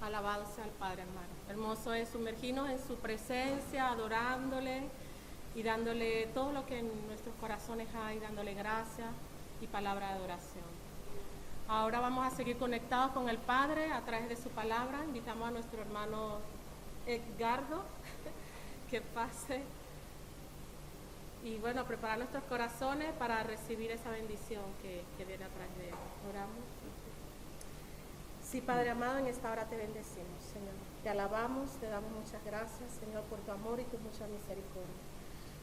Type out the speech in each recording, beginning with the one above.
Alabado sea el Padre, hermano. Hermoso es sumergirnos en su presencia, adorándole y dándole todo lo que en nuestros corazones hay, dándole gracias y palabra de adoración. Ahora vamos a seguir conectados con el Padre a través de su palabra. Invitamos a nuestro hermano Edgardo que pase y bueno, preparar nuestros corazones para recibir esa bendición que viene a través de él. Oramos. Sí, Padre amado, en esta hora te bendecimos, Señor. Te alabamos, te damos muchas gracias, Señor, por tu amor y tu mucha misericordia.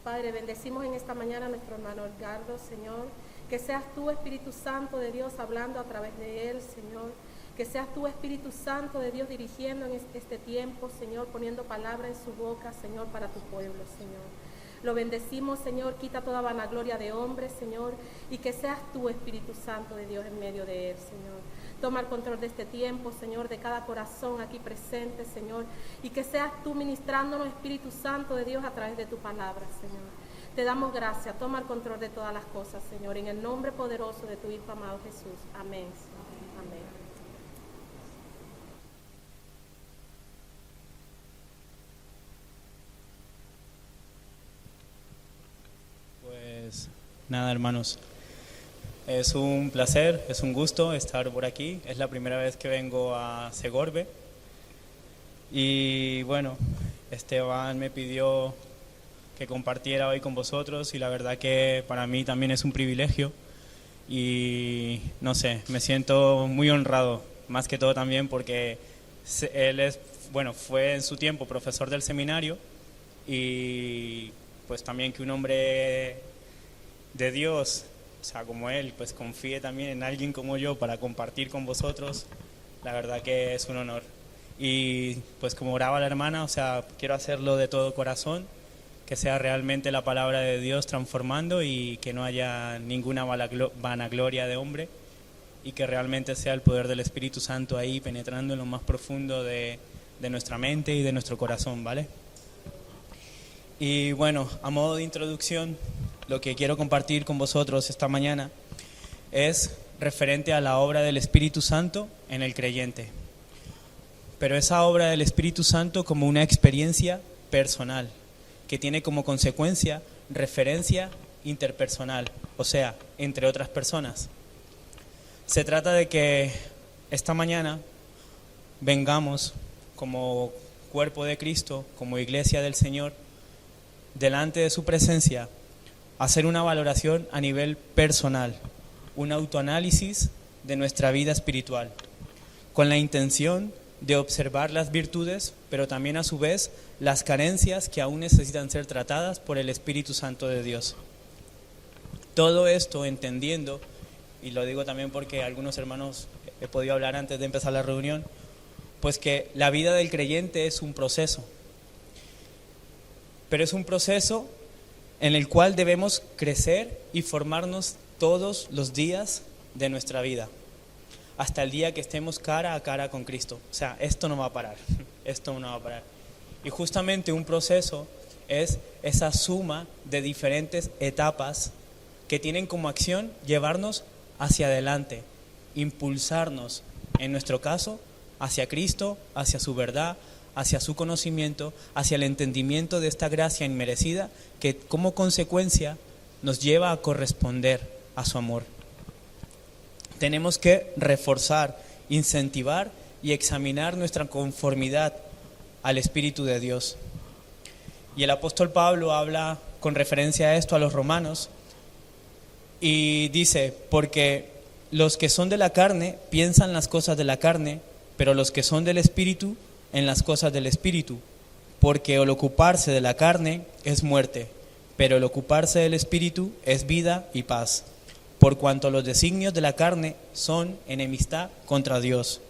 Padre, bendecimos en esta mañana a nuestro hermano Edgardo, Señor. Que seas tú, Espíritu Santo de Dios, hablando a través de él, Señor. Que seas tú, Espíritu Santo de Dios, dirigiendo en este tiempo, Señor, poniendo palabra en su boca, Señor, para tu pueblo, Señor. Lo bendecimos, Señor, quita toda vanagloria de hombre, Señor, y que seas tú, Espíritu Santo de Dios, en medio de él, Señor. Toma el control de este tiempo, Señor, de cada corazón aquí presente, Señor, y que seas tú ministrándonos, Espíritu Santo de Dios, a través de tu palabra, Señor. Te damos gracias, toma el control de todas las cosas, Señor, en el nombre poderoso de tu Hijo amado Jesús. Amén. Amén. Pues nada, hermanos, es un placer, es un gusto estar por aquí. Es la primera vez que vengo a Segorbe y bueno, Esteban me pidió que compartiera hoy con vosotros y la verdad que para mí también es un privilegio y no sé, me siento muy honrado, más que todo también porque él fue en su tiempo profesor del seminario y pues también que un hombre de Dios, o sea, como él, pues confíe también en alguien como yo para compartir con vosotros, la verdad que es un honor. Y pues como oraba la hermana, o sea, quiero hacerlo de todo corazón, que sea realmente la palabra de Dios transformando y que no haya ninguna vanagloria de hombre y que realmente sea el poder del Espíritu Santo ahí penetrando en lo más profundo de nuestra mente y de nuestro corazón, ¿vale? Y bueno, a modo de introducción, lo que quiero compartir con vosotros esta mañana es referente a la obra del Espíritu Santo en el creyente. Pero esa obra del Espíritu Santo como una experiencia personal, que tiene como consecuencia referencia interpersonal, o sea, entre otras personas. Se trata de que esta mañana vengamos como cuerpo de Cristo, como iglesia del Señor, delante de su presencia, hacer una valoración a nivel personal, un autoanálisis de nuestra vida espiritual, con la intención de observar las virtudes, pero también a su vez las carencias que aún necesitan ser tratadas por el Espíritu Santo de Dios. Todo esto entendiendo, y lo digo también porque algunos hermanos he podido hablar antes de empezar la reunión, pues que la vida del creyente es un proceso, pero es un proceso en el cual debemos crecer y formarnos todos los días de nuestra vida, hasta el día que estemos cara a cara con Cristo. O sea, esto no va a parar, esto no va a parar. Y justamente un proceso es esa suma de diferentes etapas que tienen como acción llevarnos hacia adelante, impulsarnos, en nuestro caso, hacia Cristo, hacia su verdad, hacia su conocimiento, hacia el entendimiento de esta gracia inmerecida que como consecuencia nos lleva a corresponder a su amor. Tenemos que reforzar, incentivar y examinar nuestra conformidad al Espíritu de Dios. Y el apóstol Pablo habla con referencia a esto a los romanos y dice, porque los que son de la carne piensan las cosas de la carne, pero los que son del Espíritu en las cosas del Espíritu, porque el ocuparse de la carne es muerte, pero el ocuparse del Espíritu es vida y paz, por cuanto los designios de la carne son enemistad contra Dios,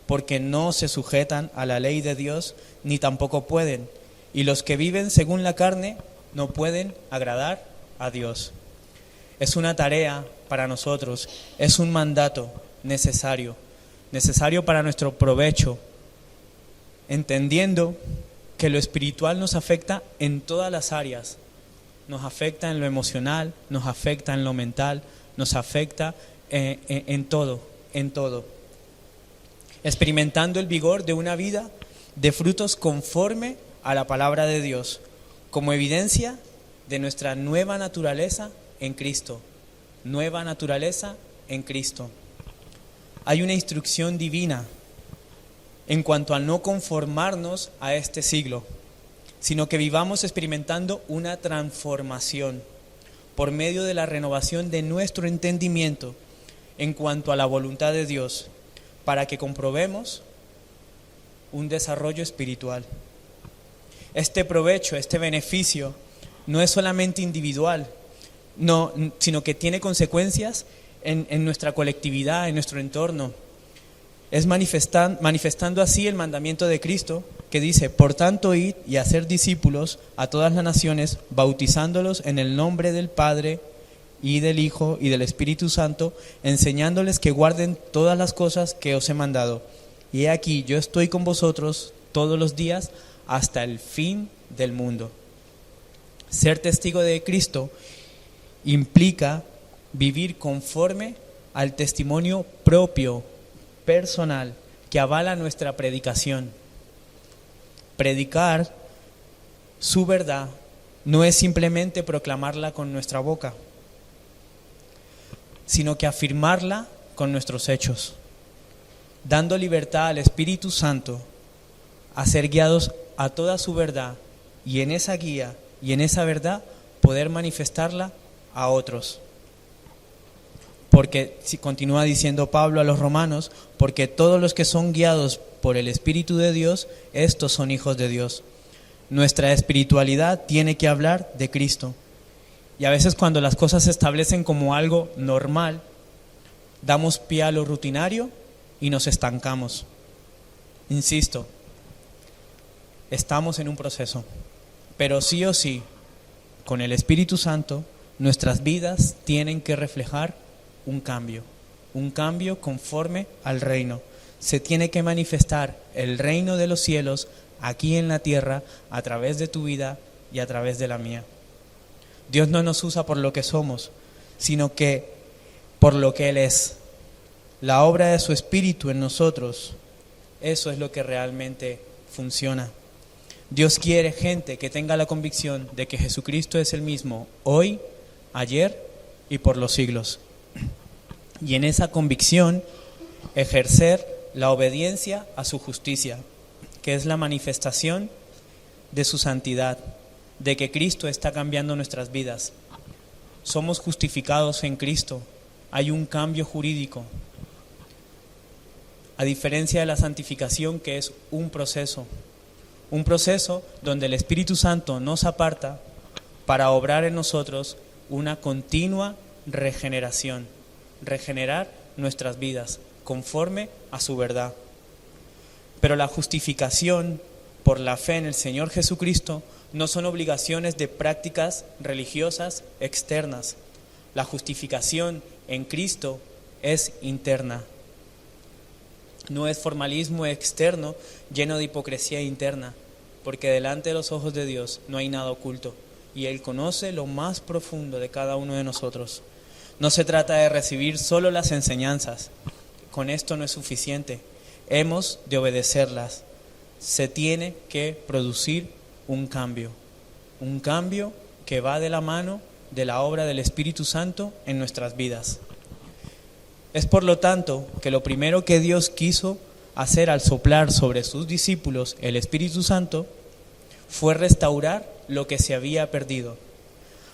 porque no se sujetan a la ley de Dios, ni tampoco pueden, y los que viven según la carne no pueden agradar a Dios. Es una tarea para nosotros, es un mandato necesario para nuestro provecho, entendiendo que lo espiritual nos afecta en todas las áreas, nos afecta en lo emocional, nos afecta en lo mental, nos afecta en todo. experimentando el vigor de una vida de frutos conforme a la palabra de Dios, como evidencia de nuestra nueva naturaleza en Cristo. Nueva naturaleza en Cristo. Hay una instrucción divina en cuanto a no conformarnos a este siglo, sino que vivamos experimentando una transformación por medio de la renovación de nuestro entendimiento en cuanto a la voluntad de Dios, para que comprobemos un desarrollo espiritual. Este provecho, este beneficio, no es solamente individual, sino que tiene consecuencias en nuestra colectividad, en nuestro entorno. Es manifestando así el mandamiento de Cristo, que dice: por tanto, id y hacer discípulos a todas las naciones, bautizándolos en el nombre del Padre y del Hijo y del Espíritu Santo, enseñándoles que guarden todas las cosas que os he mandado. Y he aquí, yo estoy con vosotros todos los días hasta el fin del mundo. Ser testigo de Cristo implica vivir conforme al testimonio propio, personal, que avala nuestra predicación. Predicar su verdad no es simplemente proclamarla con nuestra boca, sino que afirmarla con nuestros hechos, dando libertad al Espíritu Santo a ser guiados a toda su verdad, y en esa guía y en esa verdad poder manifestarla a otros. Porque, si continúa diciendo Pablo a los romanos, porque todos los que son guiados por el Espíritu de Dios, estos son hijos de Dios. Nuestra espiritualidad tiene que hablar de Cristo. Y a veces, cuando las cosas se establecen como algo normal, damos pie a lo rutinario y nos estancamos. Insisto, estamos en un proceso, pero sí o sí, con el Espíritu Santo, nuestras vidas tienen que reflejar un cambio conforme al reino. Se tiene que manifestar el reino de los cielos aquí en la tierra a través de tu vida y a través de la mía. Dios no nos usa por lo que somos, sino que por lo que Él es. La obra de su Espíritu en nosotros, eso es lo que realmente funciona. Dios quiere gente que tenga la convicción de que Jesucristo es el mismo hoy, ayer y por los siglos. Y en esa convicción ejercer la obediencia a su justicia, que es la manifestación de su santidad, de que Cristo está cambiando nuestras vidas. Somos justificados en Cristo. Hay un cambio jurídico. A diferencia de la santificación, que es un proceso donde el Espíritu Santo nos aparta para obrar en nosotros una continua regeneración, regenerar nuestras vidas conforme a su verdad. Pero la justificación por la fe en el Señor Jesucristo no son obligaciones de prácticas religiosas externas. La justificación en Cristo es interna. No es formalismo externo lleno de hipocresía interna, porque delante de los ojos de Dios no hay nada oculto, y Él conoce lo más profundo de cada uno de nosotros. No se trata de recibir solo las enseñanzas. Con esto no es suficiente. Hemos de obedecerlas. Se tiene que producir un cambio que va de la mano de la obra del Espíritu Santo en nuestras vidas. Es por lo tanto que lo primero que Dios quiso hacer al soplar sobre sus discípulos el Espíritu Santo fue restaurar lo que se había perdido.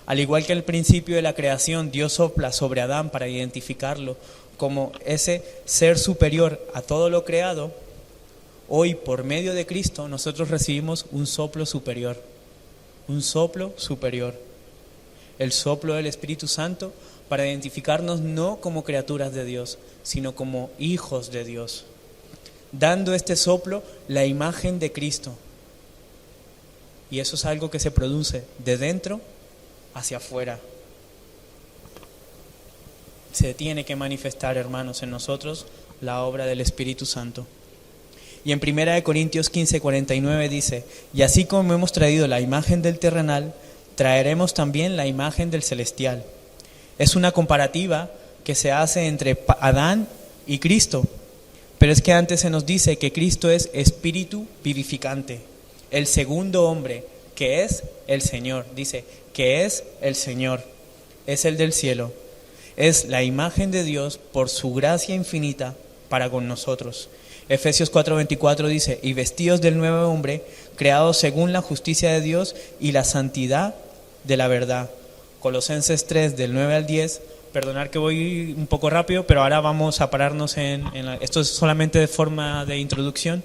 Al igual que al principio de la creación Dios sopla sobre Adán para identificarlo como ese ser superior a todo lo creado, hoy por medio de Cristo nosotros recibimos un soplo superior, el soplo del Espíritu Santo, para identificarnos no como criaturas de Dios, sino como hijos de Dios, dando este soplo la imagen de Cristo. Y eso es algo que se produce de dentro hacia afuera. Se tiene que manifestar, hermanos, en nosotros la obra del Espíritu Santo. Y en 1 Corintios 15:49 dice: y así como hemos traído la imagen del terrenal, traeremos también la imagen del celestial. Es una comparativa que se hace entre Adán y Cristo, Pero es que antes se nos dice que Cristo es espíritu vivificante, el segundo hombre, que es el Señor. Dice que es el Señor, es el del cielo, es la imagen de Dios por su gracia infinita para con nosotros. Efesios 4:24 dice, y vestidos del nuevo hombre, creados según la justicia de Dios y la santidad de la verdad. Colosenses 3, del 9 al 10, perdonar que voy un poco rápido, pero ahora vamos a pararnos esto es solamente de forma de introducción.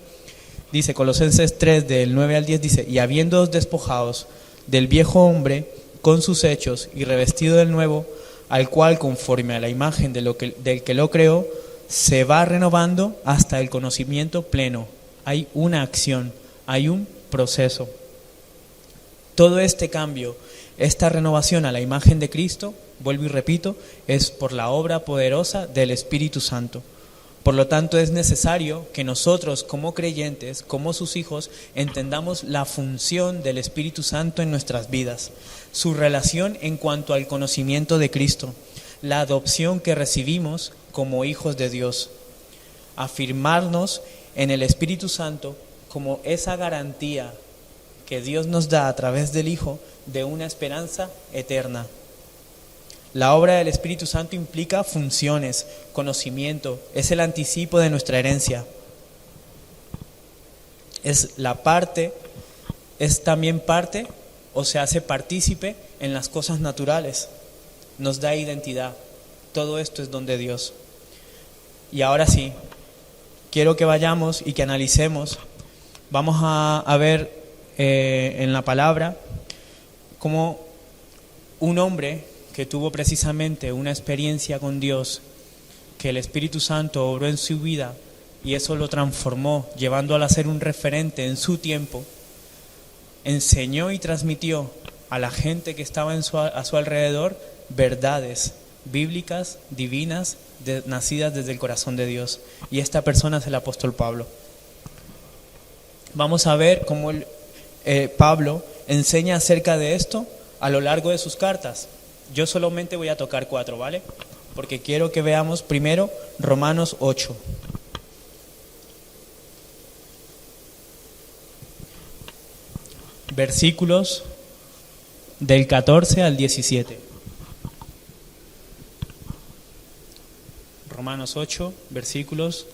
Dice Colosenses 3, del 9 al 10, dice, y habiéndoos despojados del viejo hombre con sus hechos y revestido del nuevo, al cual conforme a la imagen del que lo creó, se va renovando hasta el conocimiento pleno. Hay una acción, hay un proceso. Todo este cambio, esta renovación a la imagen de Cristo, vuelvo y repito, es por la obra poderosa del Espíritu Santo. Por lo tanto, es necesario que nosotros como creyentes, como sus hijos, entendamos la función del Espíritu Santo en nuestras vidas, su relación en cuanto al conocimiento de Cristo, la adopción que recibimos como hijos de Dios, afirmarnos en el Espíritu Santo como esa garantía que Dios nos da a través del Hijo de una esperanza eterna. La obra del Espíritu Santo implica funciones, conocimiento, es el anticipo de nuestra herencia. Es también parte o se hace partícipe en las cosas naturales. Nos da identidad. Todo esto es don de Dios. Y ahora sí, quiero que vayamos y que analicemos. Vamos a ver en la palabra cómo un hombre que tuvo precisamente una experiencia con Dios, que el Espíritu Santo obró en su vida y eso lo transformó, llevándolo a ser un referente en su tiempo, enseñó y transmitió a la gente que estaba a su alrededor verdades bíblicas, divinas, nacidas desde el corazón de Dios. Y esta persona es el apóstol Pablo. Vamos a ver cómo Pablo enseña acerca de esto a lo largo de sus cartas. Yo solamente voy a tocar 4, ¿vale? Porque quiero que veamos primero Romanos 8. Versículos del 14 al 17. Romanos 8, versículos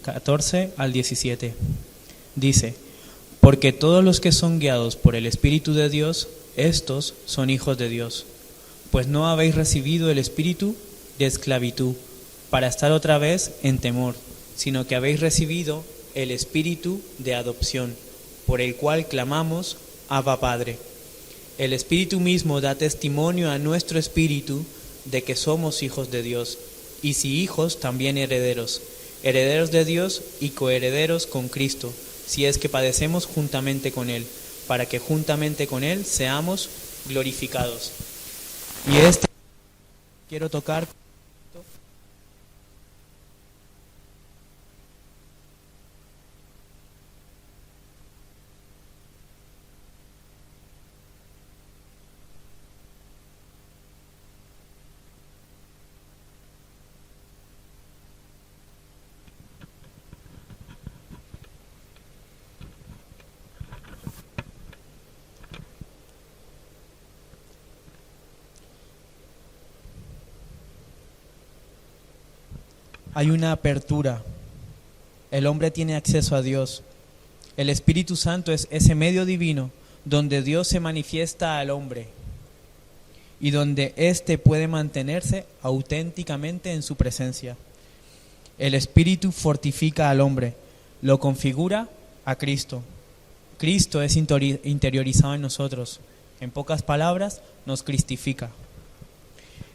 14 al 17. Dice, porque todos los que son guiados por el Espíritu de Dios, estos son hijos de Dios. Pues no habéis recibido el espíritu de esclavitud para estar otra vez en temor, sino que habéis recibido el espíritu de adopción, por el cual clamamos, Abba Padre. El Espíritu mismo da testimonio a nuestro espíritu de que somos hijos de Dios, y si hijos, también herederos, herederos de Dios y coherederos con Cristo, si es que padecemos juntamente con Él, para que juntamente con Él seamos glorificados. Y quiero tocar. Hay una apertura. El hombre tiene acceso a Dios. El Espíritu Santo es ese medio divino donde Dios se manifiesta al hombre y donde éste puede mantenerse auténticamente en su presencia. El Espíritu fortifica al hombre, lo configura a Cristo. Cristo es interiorizado en nosotros. En pocas palabras, nos cristifica.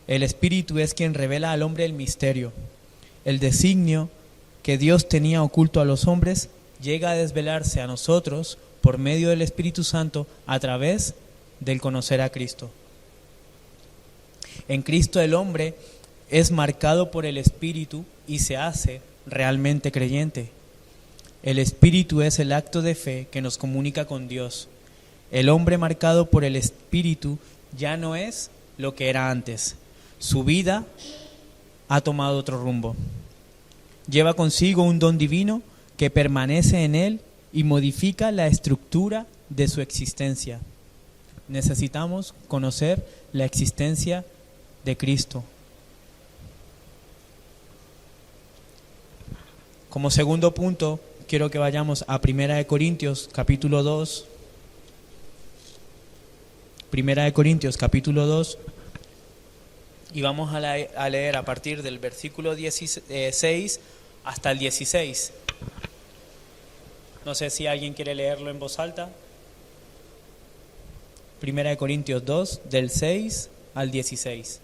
El Espíritu es quien revela al hombre el misterio. El designio que Dios tenía oculto a los hombres llega a desvelarse a nosotros por medio del Espíritu Santo a través del conocer a Cristo. En Cristo el hombre es marcado por el Espíritu y se hace realmente creyente. El Espíritu es el acto de fe que nos comunica con Dios. El hombre marcado por el Espíritu ya no es lo que era antes. Su vida ha tomado otro rumbo. lleva consigo un don divino que permanece en él y modifica la estructura de su existencia. Necesitamos conocer la existencia de Cristo. Como segundo punto, quiero que vayamos a 1 Corintios capítulo 2. 1 Corintios capítulo 2. Y vamos a leer a partir del versículo 16 hasta el 16. No sé si alguien quiere leerlo en voz alta. 1 Corintios 2, del 6 al 16.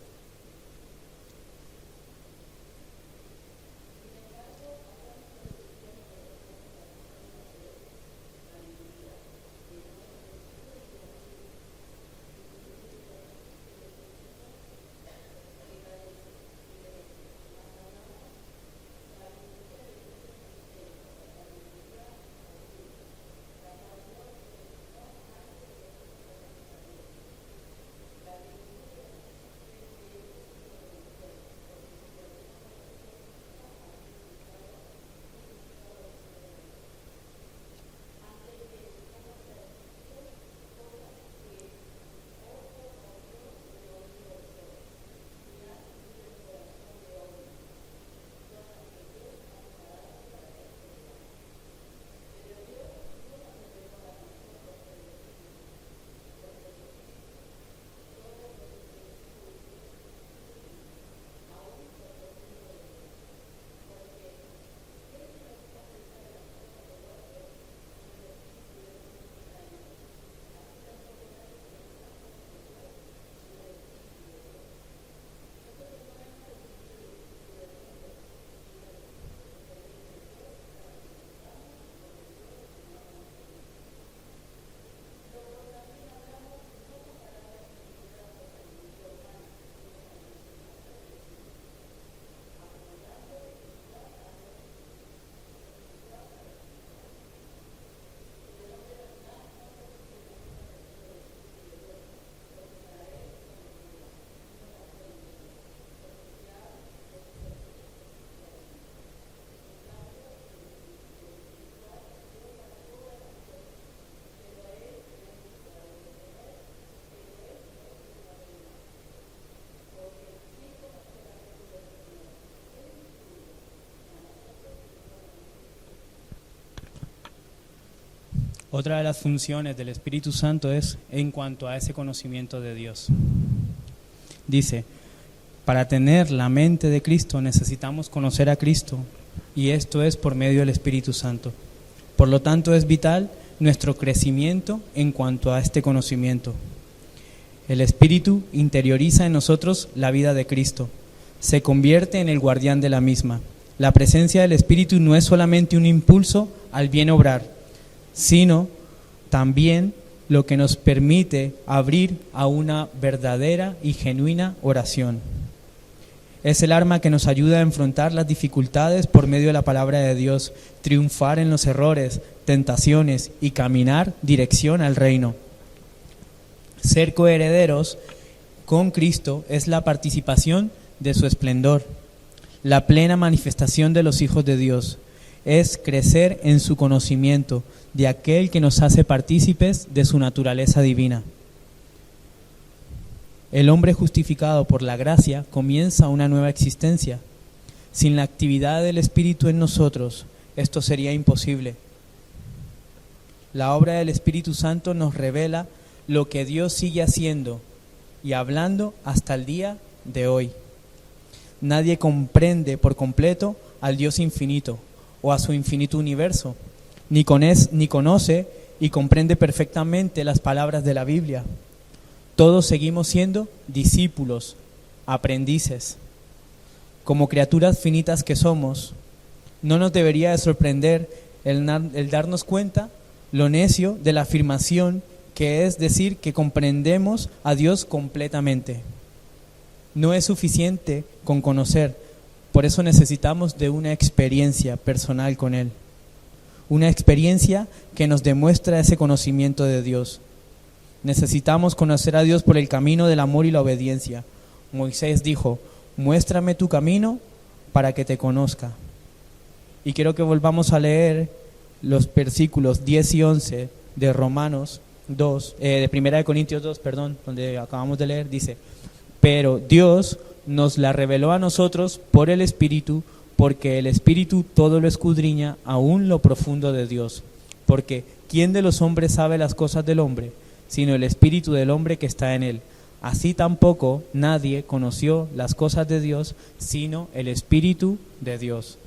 Otra de las funciones del Espíritu Santo es en cuanto a ese conocimiento de Dios. Dice, para tener la mente de Cristo necesitamos conocer a Cristo, y esto es por medio del Espíritu Santo. Por lo tanto, es vital nuestro crecimiento en cuanto a este conocimiento. El Espíritu interioriza en nosotros la vida de Cristo, se convierte en el guardián de la misma. La presencia del Espíritu no es solamente un impulso al bien obrar, sino también lo que nos permite abrir a una verdadera y genuina oración. Es el arma que nos ayuda a enfrentar las dificultades por medio de la palabra de Dios, triunfar en los errores, tentaciones y caminar dirección al reino. Ser coherederos con Cristo es la participación de su esplendor, la plena manifestación de los hijos de Dios. Es crecer en su conocimiento de aquel que nos hace partícipes de su naturaleza divina. El hombre justificado por la gracia comienza una nueva existencia. Sin la actividad del Espíritu en nosotros, esto sería imposible. La obra del Espíritu Santo nos revela lo que Dios sigue haciendo y hablando hasta el día de hoy. Nadie comprende por completo al Dios infinito o a su infinito universo, ni conoce y comprende perfectamente las palabras de la Biblia. Todos seguimos siendo discípulos, aprendices. Como criaturas finitas que somos, no nos debería de sorprender el darnos cuenta lo necio de la afirmación que es decir que comprendemos a Dios completamente. No es suficiente con conocer, por eso necesitamos de una experiencia personal con Él. Una experiencia que nos demuestra ese conocimiento de Dios. Necesitamos conocer a Dios por el camino del amor y la obediencia. Moisés dijo, muéstrame tu camino para que te conozca. Y quiero que volvamos a leer los versículos 10 y 11 de Romanos 2, de 1 Corintios 2, perdón, donde acabamos de leer, dice: pero Dios nos la reveló a nosotros por el Espíritu, porque el Espíritu todo lo escudriña, aún lo profundo de Dios. Porque ¿quién de los hombres sabe las cosas del hombre, sino el Espíritu del hombre que está en él? Así tampoco nadie conoció las cosas de Dios, sino el Espíritu de Dios.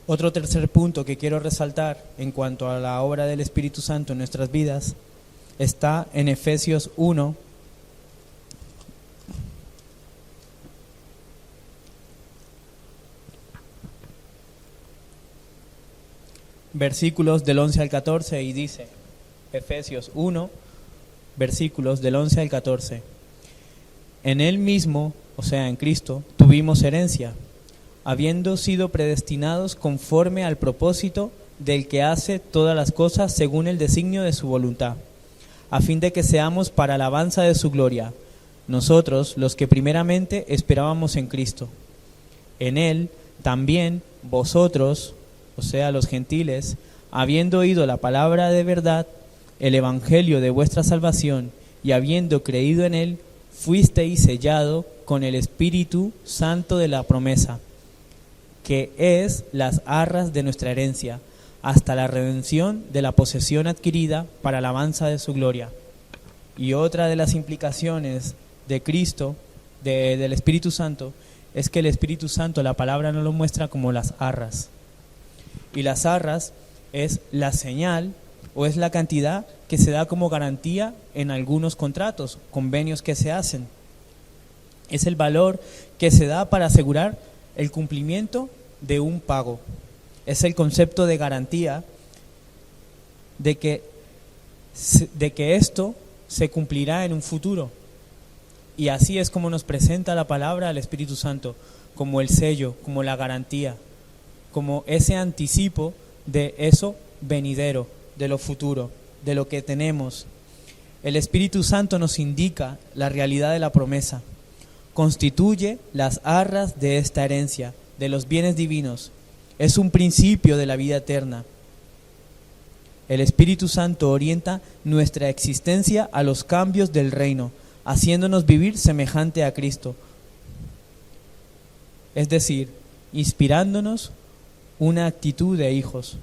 Otro tercer punto que quiero resaltar en cuanto a la obra del Espíritu Santo en nuestras vidas está en Efesios 1, versículos del 11 al 14, y dice, Efesios 1, versículos del 11 al 14: en Él mismo, o sea, en Cristo, tuvimos herencia, habiendo sido predestinados conforme al propósito del que hace todas las cosas según el designio de su voluntad, a fin de que seamos para alabanza de su gloria, nosotros los que primeramente esperábamos en Cristo. En Él también vosotros, o sea, los gentiles, habiendo oído la palabra de verdad, el evangelio de vuestra salvación, y habiendo creído en Él, fuisteis sellado con el Espíritu Santo de la promesa, que es las arras de nuestra herencia, hasta la redención de la posesión adquirida para alabanza de su gloria. Y otra de las implicaciones de Cristo, del Espíritu Santo, es que el Espíritu Santo, la palabra nos lo muestra como las arras. Y las arras es la señal o es la cantidad que se da como garantía en algunos contratos, convenios que se hacen. Es el valor que se da para asegurar el cumplimiento de un pago. Es el concepto de garantía de que esto se cumplirá en un futuro. Y así es como nos presenta la palabra al Espíritu Santo, como el sello, como la garantía, como ese anticipo de eso venidero, de lo futuro, de lo que tenemos. El Espíritu Santo nos indica la realidad de la promesa, constituye las arras de esta herencia, de los bienes divinos, es un principio de la vida eterna. El Espíritu Santo orienta nuestra existencia a los cambios del reino, haciéndonos vivir semejante a Cristo, es decir, inspirándonos una actitud de hijos.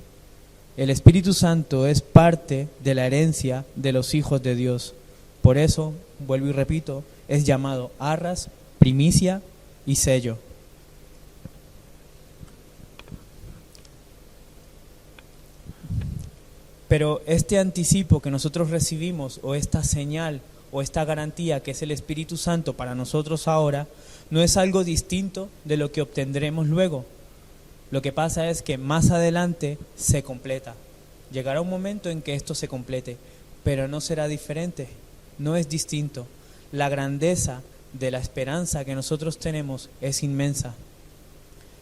El Espíritu Santo es parte de la herencia de los hijos de Dios. Por eso, vuelvo y repito, es llamado arras, primicia y sello. Pero este anticipo que nosotros recibimos, o esta señal, o esta garantía que es el Espíritu Santo para nosotros ahora, no es algo distinto de lo que obtendremos luego. Lo que pasa es que más adelante se completa. Llegará un momento en que esto se complete, pero no será diferente, no es distinto. La grandeza de la esperanza que nosotros tenemos es inmensa.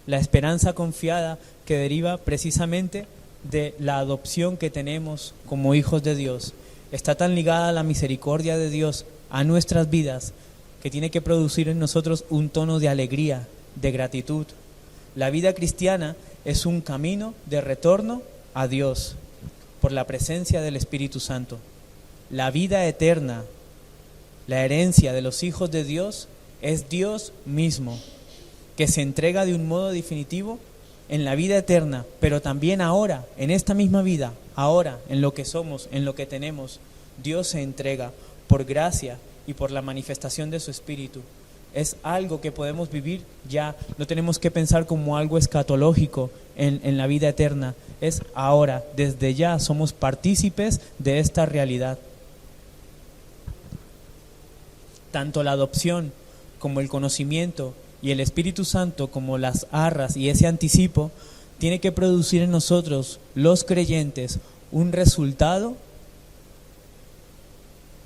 La esperanza confiada que deriva precisamente de la adopción que tenemos como hijos de Dios está tan ligada a la misericordia de Dios a nuestras vidas que tiene que producir en nosotros un tono de alegría, de gratitud. La vida cristiana es un camino de retorno a Dios por la presencia del Espíritu Santo. La vida eterna, la herencia de los hijos de Dios, es Dios mismo, que se entrega de un modo definitivo en la vida eterna, pero también ahora, en esta misma vida, ahora, en lo que somos, en lo que tenemos, Dios se entrega por gracia y por la manifestación de su Espíritu. Es algo que podemos vivir ya, no tenemos que pensar como algo escatológico en la vida eterna, es ahora, desde ya somos partícipes de esta realidad. Tanto la adopción como el conocimiento y el Espíritu Santo como las arras y ese anticipo tiene que producir en nosotros, los creyentes, un resultado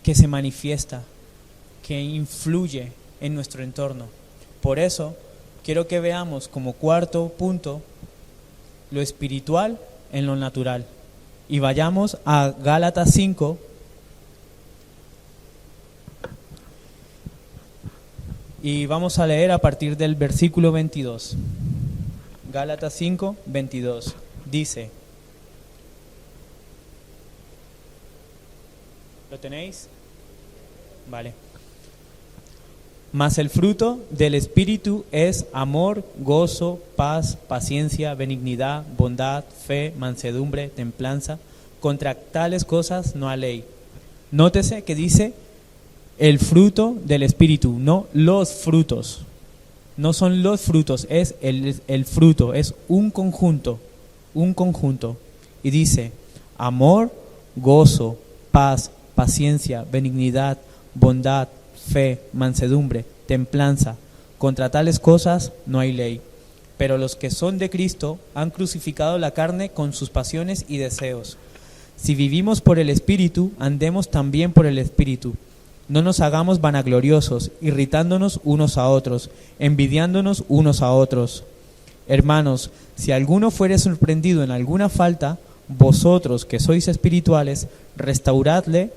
que se manifiesta, que influye en nuestro entorno. Por eso quiero que veamos como cuarto punto lo espiritual en lo natural. Y vayamos a Gálatas 5, Y vamos a leer a partir del versículo 22. Gálatas 5, 22. Dice, ¿lo tenéis? Vale. Mas el fruto del Espíritu es amor, gozo, paz, paciencia, benignidad, bondad, fe, mansedumbre, templanza. Contra tales cosas no hay ley. Nótese que dice el fruto del Espíritu, no los frutos. No son los frutos, es el fruto, es un conjunto. Y dice amor, gozo, paz, paciencia, benignidad, bondad, fe, mansedumbre, templanza. Contra tales cosas no hay ley. Pero los que son de Cristo han crucificado la carne con sus pasiones y deseos. Si vivimos por el Espíritu, andemos también por el Espíritu. No nos hagamos vanagloriosos, irritándonos unos a otros, envidiándonos unos a otros. Hermanos, si alguno fuere sorprendido en alguna falta, vosotros que sois espirituales, restauradle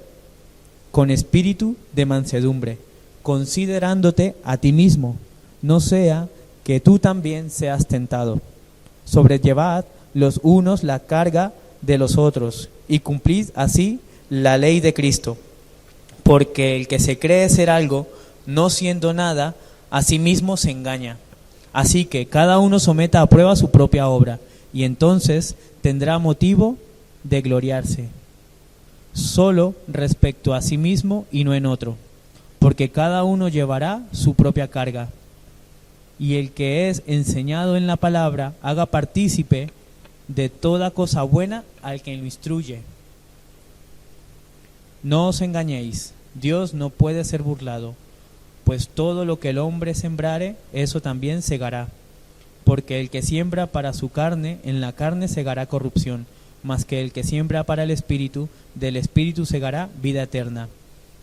con espíritu de mansedumbre, considerándote a ti mismo, no sea que tú también seas tentado. Sobrellevad los unos la carga de los otros y cumplid así la ley de Cristo. Porque el que se cree ser algo, no siendo nada, a sí mismo se engaña. Así que cada uno someta a prueba su propia obra, y entonces tendrá motivo de gloriarse, solo respecto a sí mismo y no en otro, porque cada uno llevará su propia carga. Y el que es enseñado en la palabra, haga partícipe de toda cosa buena al que lo instruye. No os engañéis, Dios no puede ser burlado, pues todo lo que el hombre sembrare, eso también segará. Porque el que siembra para su carne, en la carne segará corrupción, mas que el que siembra para el Espíritu, del Espíritu segará vida eterna.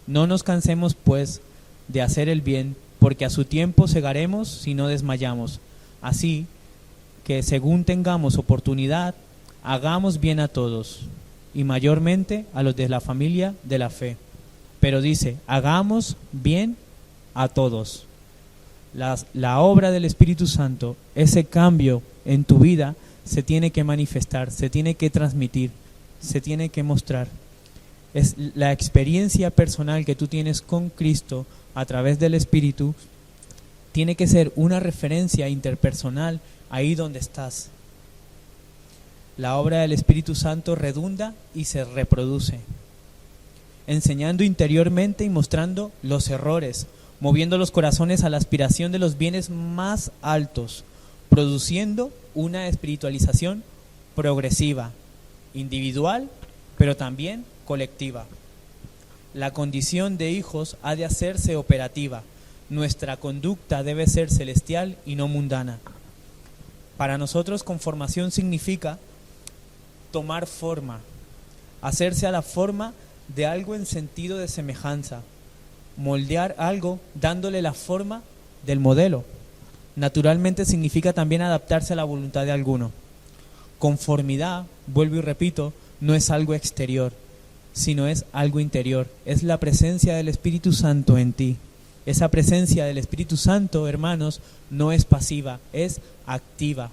No nos cansemos, pues, de hacer el bien, porque a su tiempo segaremos si no desmayamos. Así que según tengamos oportunidad, hagamos bien a todos, y mayormente a los de la familia de la fe. Pero dice, hagamos bien a todos. La obra del Espíritu Santo, ese cambio en tu vida, se tiene que manifestar, se tiene que transmitir, se tiene que mostrar. Es la experiencia personal que tú tienes con Cristo a través del Espíritu, tiene que ser una referencia interpersonal ahí donde estás. La obra del Espíritu Santo redunda y se reproduce, enseñando interiormente y mostrando los errores, moviendo los corazones a la aspiración de los bienes más altos, produciendo una espiritualización progresiva, individual, pero también colectiva. La condición de hijos ha de hacerse operativa. Nuestra conducta debe ser celestial y no mundana. Para nosotros, conformación significa tomar forma, hacerse a la forma de algo en sentido de semejanza, moldear algo dándole la forma del modelo. Naturalmente significa también adaptarse a la voluntad de alguno. Conformidad, vuelvo y repito, no es algo exterior, sino es algo interior. Es la presencia del Espíritu Santo en ti. Esa presencia del Espíritu Santo, hermanos, no es pasiva, es activa.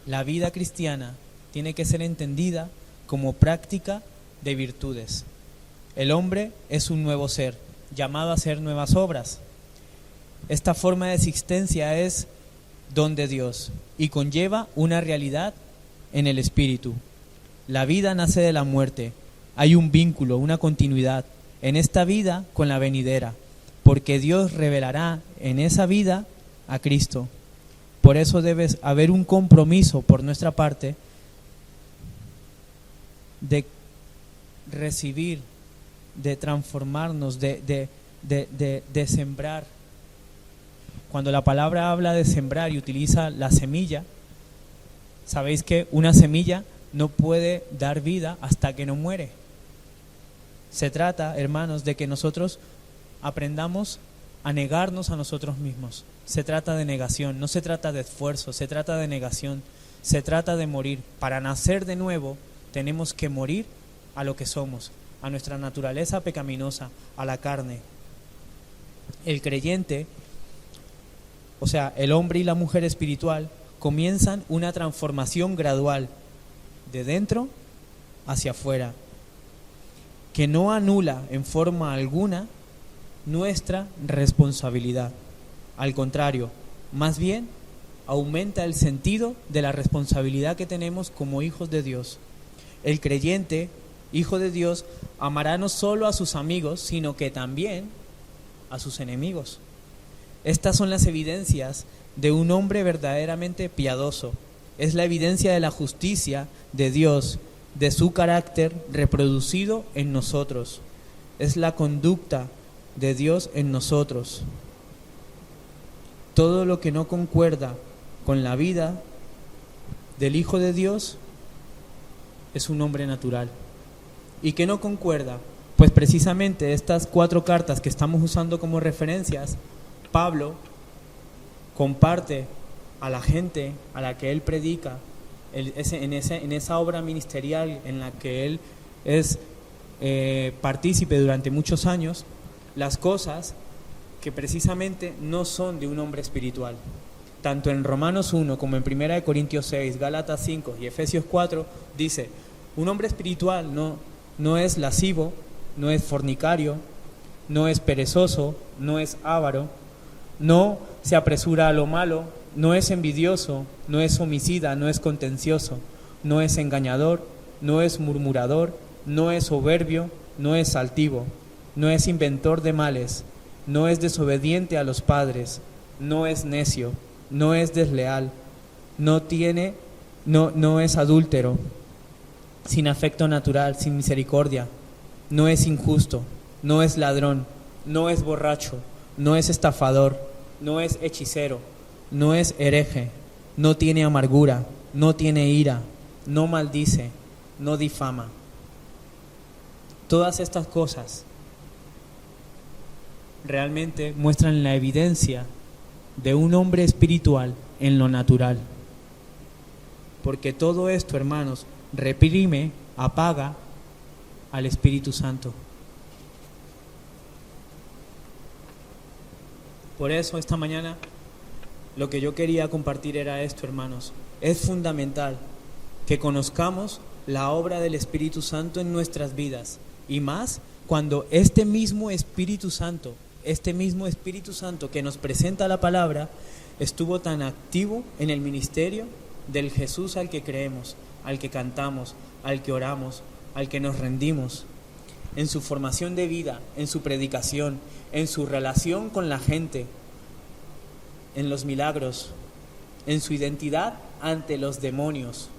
La vida cristiana tiene que ser entendida como práctica de virtudes. El hombre es un nuevo ser, llamado a hacer nuevas obras. Esta forma de existencia es don de Dios y conlleva una realidad en el espíritu. La vida nace de la muerte. Hay un vínculo, una continuidad en esta vida con la venidera, porque Dios revelará en esa vida a Cristo. Por eso debe haber un compromiso por nuestra parte de recibir, de transformarnos, de sembrar. Cuando la palabra habla de sembrar y utiliza la semilla, sabéis que una semilla no puede dar vida hasta que no muere. Se trata, hermanos, de que nosotros aprendamos a negarnos a nosotros mismos. Se trata de negación, no se trata de esfuerzo, se trata de negación, se trata de morir. Para nacer de nuevo tenemos que morir a lo que somos, a nuestra naturaleza pecaminosa, a la carne. El creyente, o sea, el hombre y la mujer espiritual, comienzan una transformación gradual de dentro hacia afuera, que no anula en forma alguna nuestra responsabilidad. Al contrario, más bien aumenta el sentido de la responsabilidad que tenemos como hijos de Dios. El creyente, hijo de Dios, amará no solo a sus amigos, sino que también a sus enemigos. Estas son las evidencias de un hombre verdaderamente piadoso. Es la evidencia de la justicia de Dios, de su carácter reproducido en nosotros. Es la conducta de Dios en nosotros. Todo lo que no concuerda con la vida del Hijo de Dios es un hombre natural. ¿Y qué no concuerda? Pues precisamente estas 4 cartas que estamos usando como referencias, Pablo comparte a la gente a la que él predica, en esa obra ministerial en la que él es partícipe durante muchos años, las cosas que precisamente no son de un hombre espiritual. Tanto en Romanos 1 como en 1 Corintios 6, Gálatas 5 y Efesios 4 dice, un hombre espiritual no es lascivo, no es fornicario, no es perezoso, no es avaro, no se apresura a lo malo, no es envidioso, no es homicida, no es contencioso, no es engañador, no es murmurador, no es soberbio, no es altivo, no es inventor de males, no es desobediente a los padres, no es necio, no es desleal, no es adúltero, sin afecto natural, sin misericordia, no es injusto, no es ladrón, no es borracho, no es estafador, no es hechicero, no es hereje, no tiene amargura, no tiene ira, no maldice, no difama. Todas estas cosas realmente muestran la evidencia de un hombre espiritual en lo natural. Porque todo esto, hermanos, reprime, apaga al Espíritu Santo. Por eso esta mañana lo que yo quería compartir era esto, hermanos. Es fundamental que conozcamos la obra del Espíritu Santo en nuestras vidas, y más cuando este mismo Espíritu Santo que nos presenta la palabra, estuvo tan activo en el ministerio del Jesús al que creemos, al que cantamos, al que oramos, al que nos rendimos, en su formación de vida, en su predicación, en su relación con la gente, en los milagros, en su identidad ante los demonios,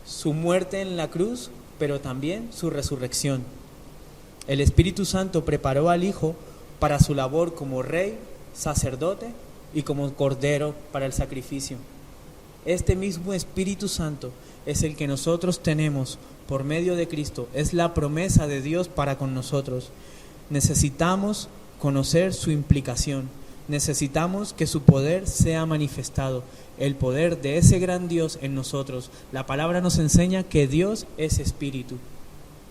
su muerte en la cruz, pero también su resurrección. El Espíritu Santo preparó al Hijo para su labor como Rey, sacerdote y como Cordero para el sacrificio. Este mismo Espíritu Santo es el que nosotros tenemos por medio de Cristo, es la promesa de Dios para con nosotros. Necesitamos conocer su implicación, necesitamos que su poder sea manifestado, el poder de ese gran Dios en nosotros. La palabra nos enseña que Dios es Espíritu,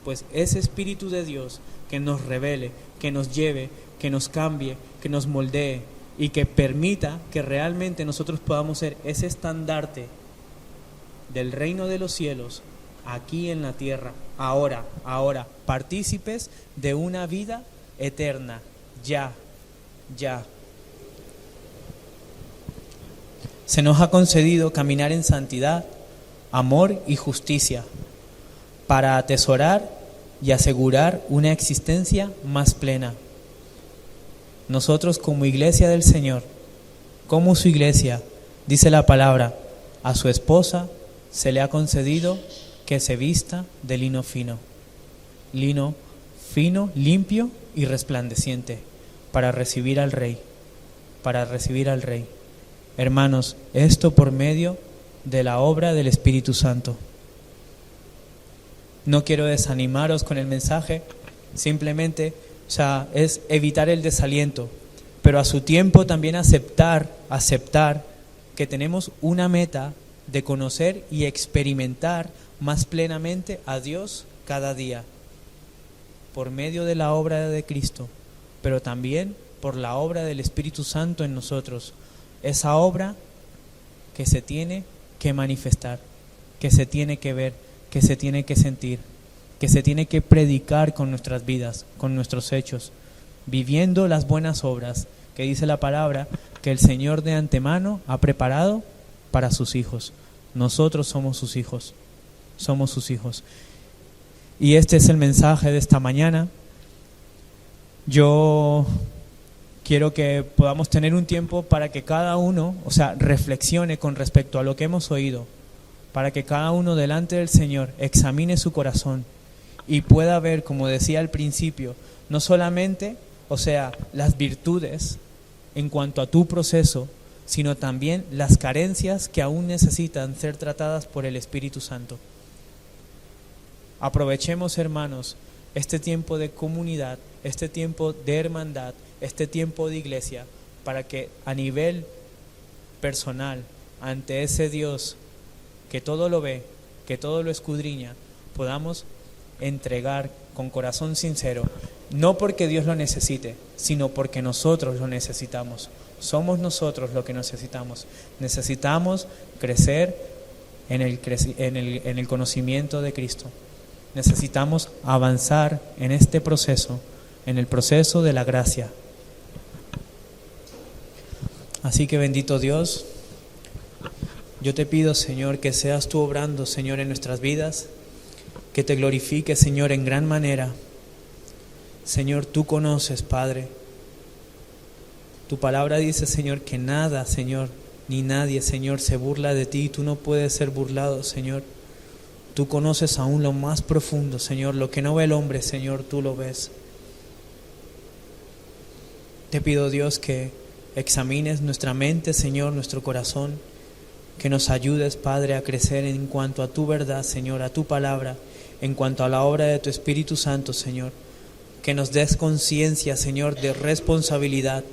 pues ese Espíritu de Dios que nos revele, que nos lleve, que nos cambie, que nos moldee y que permita que realmente nosotros podamos ser ese estandarte del reino de los cielos aquí en la tierra, ahora, partícipes de una vida eterna, ya. Se nos ha concedido caminar en santidad, amor y justicia para atesorar y asegurar una existencia más plena. Nosotros como iglesia del Señor, como su iglesia, dice la palabra, a su esposa se le ha concedido que se vista de lino fino, limpio y resplandeciente, para recibir al Rey. Hermanos, esto por medio de la obra del Espíritu Santo. No quiero desanimaros con el mensaje, simplemente, es evitar el desaliento, pero a su tiempo también aceptar que tenemos una meta de conocer y experimentar más plenamente a Dios cada día. por medio de la obra de Cristo, pero también por la obra del Espíritu Santo en nosotros. Esa obra que se tiene que manifestar, que se tiene que ver, que se tiene que sentir, que se tiene que predicar con nuestras vidas, con nuestros hechos, viviendo las buenas obras que dice la palabra que el Señor de antemano ha preparado para sus hijos. Nosotros somos sus hijos, somos sus hijos. Y este es el mensaje de esta mañana. Yo quiero que podamos tener un tiempo para que cada uno, reflexione con respecto a lo que hemos oído, para que cada uno delante del Señor examine su corazón y pueda ver, como decía al principio, no solamente, las virtudes en cuanto a tu proceso, sino también las carencias que aún necesitan ser tratadas por el Espíritu Santo. Aprovechemos, hermanos, este tiempo de comunidad, este tiempo de hermandad, este tiempo de iglesia, para que a nivel personal, ante ese Dios que todo lo ve, que todo lo escudriña, podamos entregar con corazón sincero, no porque Dios lo necesite, sino porque nosotros lo necesitamos. Somos nosotros lo que necesitamos. Necesitamos crecer en el conocimiento de Cristo. Necesitamos avanzar en este proceso, en el proceso de la gracia. Así que bendito Dios, yo te pido, Señor, que seas tú obrando, Señor, en nuestras vidas, que te glorifiques, Señor, en gran manera. Señor, tú conoces, Padre. Tu palabra dice, Señor, que nada, Señor, ni nadie, Señor, se burla de ti. Tú no puedes ser burlado, Señor. Tú conoces aún lo más profundo, Señor. Lo que no ve el hombre, Señor, tú lo ves. Te pido, Dios, que examines nuestra mente, Señor, nuestro corazón. Que nos ayudes, Padre, a crecer en cuanto a tu verdad, Señor, a tu palabra, en cuanto a la obra de tu Espíritu Santo, Señor. Que nos des conciencia, Señor, de responsabilidad.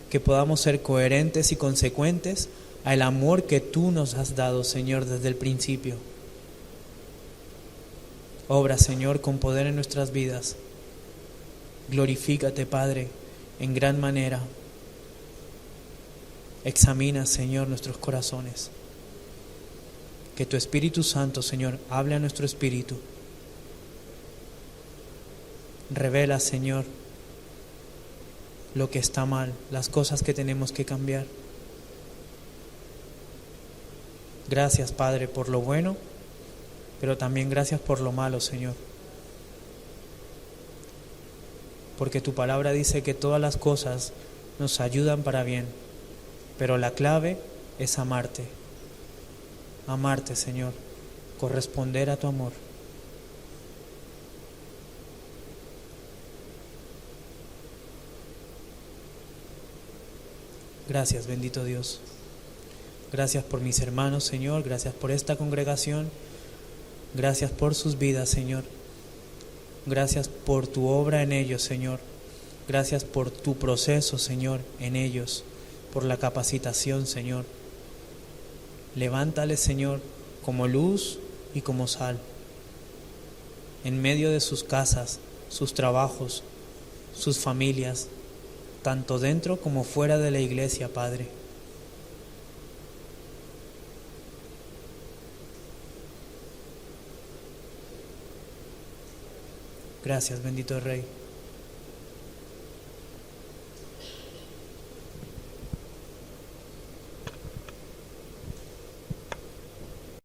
Que podamos ser coherentes y consecuentes al amor que tú nos has dado, Señor, desde el principio. Obra, Señor, con poder en nuestras vidas. Glorifícate, Padre, en gran manera. Examina, Señor, nuestros corazones. Que tu Espíritu Santo, Señor, hable a nuestro espíritu. Revela, Señor, lo que está mal, las cosas que tenemos que cambiar. Gracias, Padre, por lo bueno, pero también gracias por lo malo, Señor. Porque tu palabra dice que todas las cosas nos ayudan para bien, pero la clave es amarte. Amarte, Señor, corresponder a tu amor. Gracias, bendito Dios. Gracias por mis hermanos, Señor. Gracias por esta congregación. Gracias por sus vidas, Señor. Gracias por tu obra en ellos, Señor. Gracias por tu proceso, Señor, en ellos. Por la capacitación, Señor. Levántales, Señor, como luz y como sal. En medio de sus casas, sus trabajos, sus familias, tanto dentro como fuera de la iglesia, Padre. Gracias, bendito Rey.